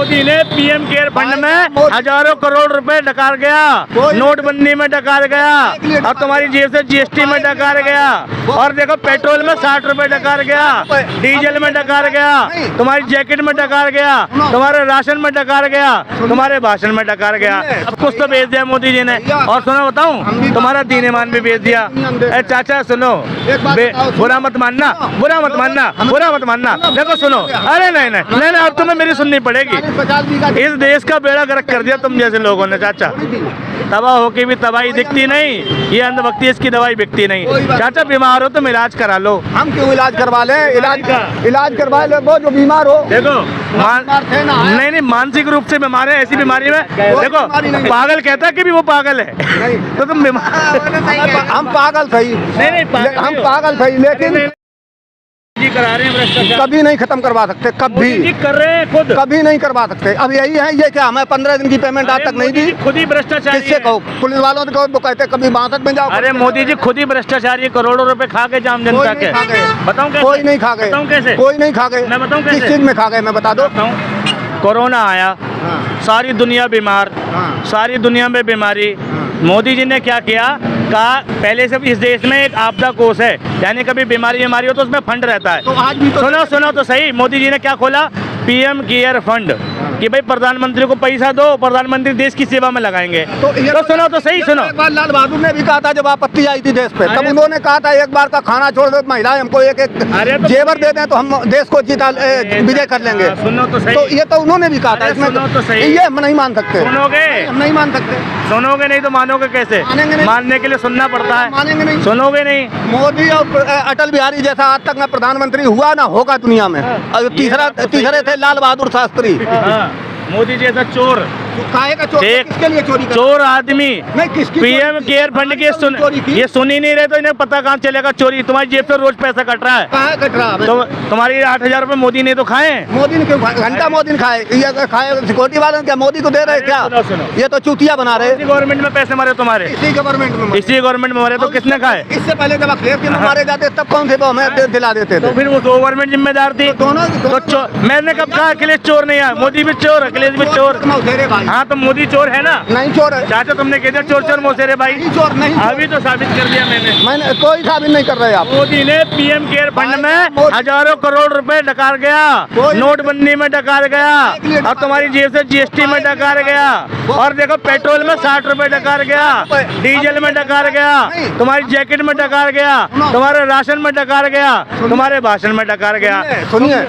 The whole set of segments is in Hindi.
मोदी ने पीएम केयर फंड में हजारों करोड़ रुपए डकार गया, नोटबंदी में डकार गया, और तुम्हारी जेब से जीएसटी में डकार गया, और देखो पेट्रोल में 60 रुपए डकार गया, डीजल में डकार गया, तुम्हारी जैकेट में डकार गया, तुम्हारे राशन में डकार गया, तुम्हारे भाषण में डकार गया। अब कुछ तो बेच दिया मोदी जी ने। और सुनो बताऊं, तुम्हारा दीन ईमान भी बेच दिया। चाचा सुनो, बुरा मत मानना, बुरा मत मानना, बुरा मत मानना। देखो सुनो, अरे नहीं नहीं नहीं, अब तुम्हें मेरी सुननी पड़ेगी। इस देश का बेड़ा गर्क कर दिया तुम जैसे लोगों ने चाचा। तबाह होके भी तबाही दिखती नहीं, ये अंधभक्ति, इसकी दवाई बिकती नहीं। चाचा बीमार हो तो इलाज करा लो। हम क्यों इलाज करवा ले? इलाज करवा ले वो जो बीमार हो। देखो नहीं नहीं, मानसिक रूप से बीमार है, ऐसी बीमारी में देखो पागल कहता है कि भी वो पागल है, तो तुम बीमार। हम पागल सही, नहीं हम पागल सही, लेकिन करा रहे हैं भ्रष्टाचार, कभी नहीं खत्म करवा सकते, कभी कर रहे हैं खुद, कभी नहीं करवा सकते। अब यही है, ये क्या हमें 15 दिन की पेमेंट आज तक नहीं दी, खुद ही भ्रष्टाचारी। किससे कहो? पुलिस वालों को तो कहते कभी 62 में जाओ। अरे मोदी जी खुद ही भ्रष्टाचारी, करोड़ों रुपए खा गए आम जनता के। बताऊं कैसे? कोई नहीं खा गए, बताऊं कैसे? कोई नहीं खा गए। मैं बताऊं कैसे? किस चीज में खा गए मैं बता दो। कोरोना आया, सारी दुनिया बीमार, सारी दुनिया में बीमारी। मोदी जी ने क्या किया, कहा पहले से इस देश में एक आपदा कोष है, यानी कभी बीमारी हो तो उसमें फंड रहता है। तो आज भी तो सुनो तो सही, मोदी जी ने क्या खोला, पीएम केयर फंड, कि भाई प्रधानमंत्री को पैसा दो, प्रधानमंत्री देश की सेवा में लगाएंगे। तो सुनो तो सही, सुनो। एक बार लाल बहादुर ने भी कहा था जब आपत्ति आई थी देश पे, तब उन्होंने कहा था एक बार का खाना छोड़ दो, महिलाएं हमको एक जेवर दे दें तो हम देश को जीता विजय कर लेंगे। सुनो तो सही, तो ये तो उन्होंने भी कहा था। इसमें तो सही, ये हम नहीं मान सकते। सुनोगे? हम नहीं मान सकते। सुनोगे नहीं तो मानोगे कैसे? मानने के लिए सुनना पड़ता है, मानेंगे नहीं, सुनोगे नहीं। मोदी और अटल बिहारी जैसा आज तक ना प्रधानमंत्री हुआ ना होगा दुनिया में। और तीसरे थे लाल बहादुर शास्त्री। मोदी जी ऐसा चोर, काहे का चोर? किसके लिए चोरी कर? चोर आदमी नहीं, किसकी पीएम केयर फंड के ये सुन ही नहीं रहे, तो इन्हें पता कहाँ चलेगा चोरी। तुम्हारी जेब से रोज पैसा कट रहा है। कहाँ कट रहा है? तो तुम्हारी 8,000 रुपए मोदी ने तो खाए। मोदी ने क्यों? घंटा मोदी ने खाए, ये खाए सिक्योरिटी वाले क्या मोदी को दे रहे क्या? ये तो चूतिया बना रहे। गवर्नमेंट में पैसे मारे तुम्हारे, इसी गवर्नमेंट में, इसी गवर्नमेंट में मारे, तो किसने खाए? इससे पहले जब अखिलेश में मारे जाते तब कौन थे वो हमें दिला देते थे? तो फिर वो गवर्नमेंट जिम्मेदार थी। दोनों मैंने कब कहा अखिलेश चोर नहीं है? मोदी भी चोर, अखिलेश भी चोर। हाँ तो मोदी चोर है ना? नहीं चोर है चाचा, तुमने कह दिया चोर चोर मौसेरे भाई। चोर नहीं, अभी तो साबित कर दिया मैंने कोई साबित नहीं कर रहे आप। मोदी ने पीएम केयर फंड में हजारों करोड़ रुपए डकार गया, नोटबंदी में डकार गया, और तुम्हारी जेब से जीएसटी में डकार गया, और देखो पेट्रोल में 60 रुपए डकार गया, डीजल में डकार गया, तुम्हारी जैकेट में डकार गया, तुम्हारे राशन में डकार गया, तुम्हारे भाषण में डकार गया। सुनिए,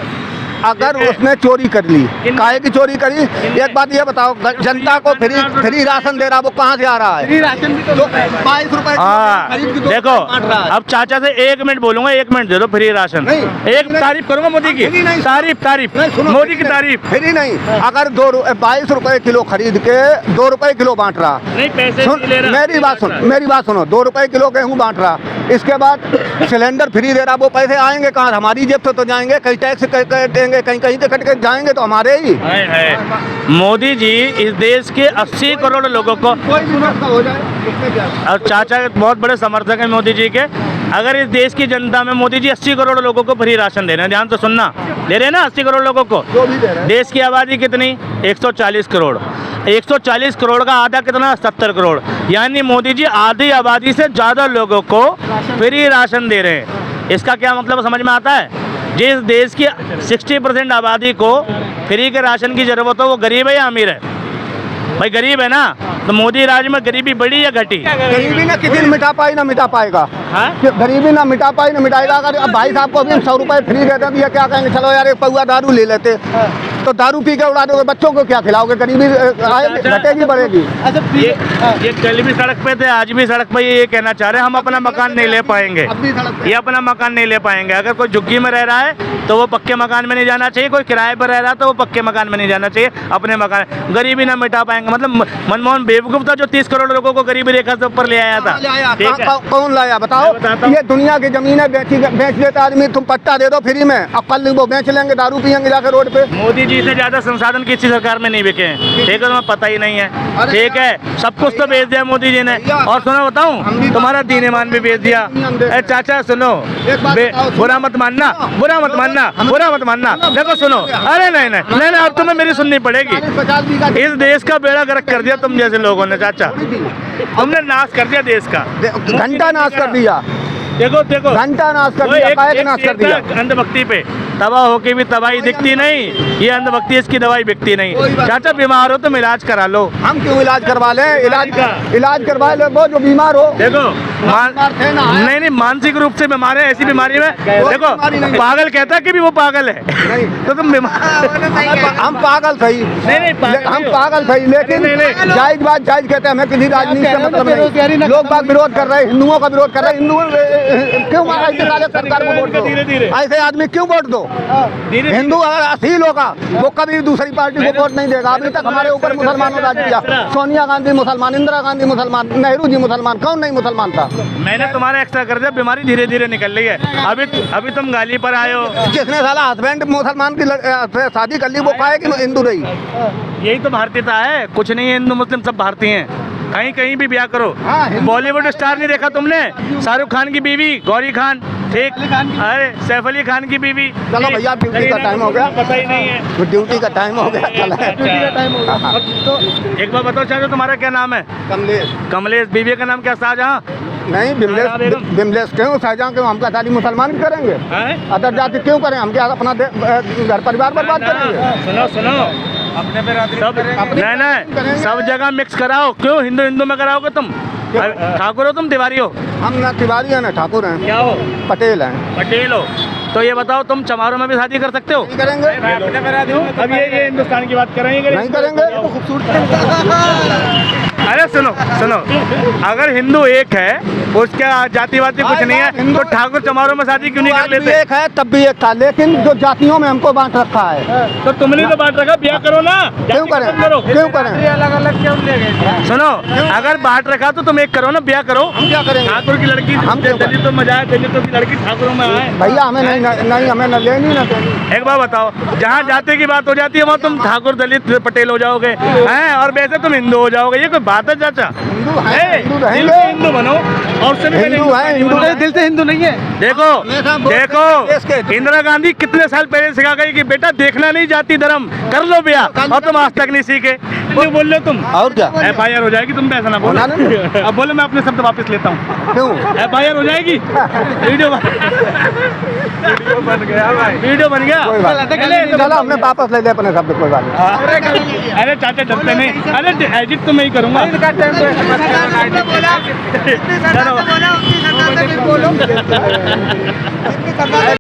अगर उसने चोरी कर ली, काहे की चोरी करी? एक बात ये बताओ, जनता को फ्री राशन दे रहा, वो कहाँ से आ रहा है? फ्री राशन भी तो 22 रुपए। देखो अब चाचा से 1 मिनट बोलूंगा, 1 मिनट दे दो फ्री राशन। एक तारीफ करूंगा मोदी की, तारीफ मोदी की तारीफ। फ्री नहीं, अगर 22 रुपए किलो खरीद के 2 रुपए किलो बांट रहा, नहीं पैसे मेरी बात सुनो, 2 रुपए किलो गेहूँ बांट रहा, इसके बाद सिलेंडर फ्री दे रहा, वो पैसे आएंगे कहाँ? हमारी जेब से तो जाएंगे, कहीं टैक्स देंगे, कहीं से कट के जाएंगे तो हमारे ही है। मोदी जी इस देश के 80 करोड़ लोगों को, कोई भी मसला हो जाए, और चाचा बहुत बड़े समर्थक हैं मोदी जी के। अगर इस देश की जनता में मोदी जी 80 करोड़ लोगों को फ्री राशन दे रहे हैं, ध्यान तो सुनना, दे रहे हैं ना 80 करोड़ लोगों को। जो भी दे रहे हैं। देश की आबादी कितनी? 140 करोड़। 140 करोड़ का आधा कितना? 70 करोड़। यानी मोदी जी आधी आबादी से ज़्यादा लोगों को फ्री राशन दे रहे हैं। इसका क्या मतलब समझ में आता है? जिस देश की 60% आबादी को फ्री के राशन की ज़रूरत हो, वो गरीब है या अमीर है? भाई गरीब है ना, तो मोदी राज में गरीबी बढ़ी या घटी? गरीबी ना किसी ने मिटा पाई ना मिटा पाएगा। गरीबी ना मिटा पाई ना मिटाएगा। अगर अब भाई साहब को अभी 100 रुपए फ्री देते हैं, क्या कहेंगे? चलो यार एक पौआ दारू ले लेते, तो दारू पी के उड़ा दोगे, बच्चों को क्या खिलाओगे? गरीबी घटेगी बढ़ेगी। ये कल भी सड़क पे थे, आज भी सड़क पे ये कहना चाह रहे हैं हम अपना मकान नहीं ले पाएंगे। ये अपना मकान नहीं ले पाएंगे। अगर कोई झुग्गी में रह रहा है तो वो पक्के मकान में नहीं जाना चाहिए, कोई किराए पर रह रहा है तो वो पक्के मकान में नहीं जाना चाहिए, अपने मकान। गरीबी ना मिटा पाएंगे मतलब मनमोहन बेवकूफ था जो 30 करोड़ लोगों को गरीबी रेखा से ऊपर ले आया था। ठीक है, कौन लाया बताओ? मैं बताता हूँ। ये दुनिया की जमीनें बेच देता आदमी, तुम पट्टा दे दो फ्री में, अब कल वो बेच लेंगे, दारू पियेंगे जाकर रोड पे। मोदी जी से ज्यादा संसाधन किसी सरकार में नहीं बिके हैं। ठीक है, तुम्हें पता ही नहीं है। ठीक है, सब कुछ तो बेच दिया मोदी जी ने। और सुनो बताऊं, तुम्हारा दीन ईमान भी बेच दिया। ए चाचा सुनो, बुरा मत मानना, बुरा मत मानना, बुरा मत मानना। देखो सुनो, अरे नहीं नहीं नहीं, अब तुम्हें मेरी सुननी पड़ेगी। इस देश का बेड़ा गर्क कर दिया तुम जैसे लोगों ने चाचा, तुमने नाश कर दिया देश का, घंटा नाश कर दिया। देखो देखो, घंटा नाश कर दिया, काहे नाश कर दिया। अंधभक्ति पे तबाह होके भी तबाही दिखती नहीं, ये अंधभक्ति, इसकी दवाई बिकती नहीं। चाचा बीमार हो तुम इलाज करा लो। हम क्यों इलाज करवा लें? इलाज करवा लो, वो जो बीमार हो। देखो नहीं नहीं, मानसिक रूप से बीमार है, ऐसी बीमारी में देखो पागल कहता है कि भी वो पागल है, तो तुम बीमार। हम पागल सही, हम पागल सही, लेकिन जायज बात जायज कहते हैं, हमें किसी राजनीति से मतलब नहीं। लोग बात विरोध कर रहे हैं, हिंदुओं का विरोध कर रहे हैं, हिंदू क्यों सरकार को वोट दो? ऐसे आदमी क्यों वोट दो? हिंदू असील होगा, वो कभी दूसरी पार्टी को वोट नहीं देगा। अभी तक हमारे ऊपर मुसलमानों राज किया, सोनिया गांधी मुसलमान, इंदिरा गांधी मुसलमान, नेहरू जी मुसलमान, कौन नहीं मुसलमान था? मैंने तुम्हारा एक्स्ट्रा कर दिया, बीमारी धीरे धीरे निकल रही है। अभी तुम गाली पर आए हो। जिसने साला हस्बैंड मुसलमान की शादी कर ली वो काहे कि हिंदू रही? यही तो भारतीयता है, कुछ नहीं है हिंदू मुस्लिम सब भारतीय हैं। कहीं कहीं भी ब्याह करो। बॉलीवुड स्टार नहीं देखा तुमने? शाहरुख खान की बीवी गौरी खान, ठीक, अरे सैफ अली खान की बीवी। चलो भैया, ड्यूटी का टाइम हो गया, पता ही नहीं है, ड्यूटी का टाइम हो गया, चला तो एक बार बताओ चाचा, तुम्हारा क्या नाम है? कमलेश। कमलेश, बीवी का नाम क्या? शाहजहां? नहीं, बिमलेश क्यों? शाहजहां क्यों? हमका शादी मुसलमान भी करेंगे, अदर जाति क्यों करें? हम क्या अपना घर परिवार बर्बाद करेंगे? सुनो सुनो, अपने पे सब नहीं, सब जगह मिक्स कराओ। क्यों हिंदू हिंदू में कराओगे तुम? ठाकुर हो तुम, तिवारी हो? हम ना तिवारी है ना ठाकुर हैं। क्या हो? पटेल हैं। पटेल हो? तो ये बताओ, तुम चमारों में भी शादी कर सकते हो? नहीं करेंगे। अब ये हिंदुस्तान की बात करेंगे? नहीं करेंगे। अरे सुनो सुनो, अगर हिंदू एक है, उसका जाति वाति कुछ नहीं है, तो ठाकुर चमारों में शादी क्यों नहीं कर लेते? एक है तब भी एक था, लेकिन जो जातियों में हमको बांट रखा है, तो तुमने तो बांट रखा, ब्याह करो ना। क्यों करें? क्यों करें? अलग अलग क्यों ले गए? सुनो, अगर बांट रखा तो तुम एक करो ना, ब्याह करो। हम क्या करेंगे? ठाकुर की लड़की, हम दलितों में जाए, दलितों की लड़की ठाकुरों में आए। भैया हमें नहीं, हमें न लेनी न देनी। एक बार बताओ, जहाँ जाति की बात हो जाती है वहाँ तुम ठाकुर दलित पटेल हो जाओगे हैं, और वैसे तुम हिंदू हो जाओगे। ये कोई बात है चाचा? हिंदू है, हिंदू दिल रहेंगे, से हिंदू बनो, और से भी हिंदू है, हिंदू दिल से हिंदू नहीं है। देखो देखो, इंदिरा गांधी कितने साल पहले सिखा गई कि बेटा देखना नहीं जाति धर्म, कर लो ब्याह, और तुम आज तक नहीं सीखे। क्यों बोल रहे हो तुम? और क्या? FIR हो जाएगी, तुम ऐसा ना बोलो। अब बोलो, मैं अपने शब्द वापस लेता हूँ। क्यों? FIR हो जाएगी। वीडियो बन गया भाई, वीडियो बन गया। कोई बात नहीं, चलो हमने वापस ले लिया अपने शब्द, कोई बात नहीं। अरे चाचा डरते नहीं, अरे एडिट तो मैं ही करूँगा। चलो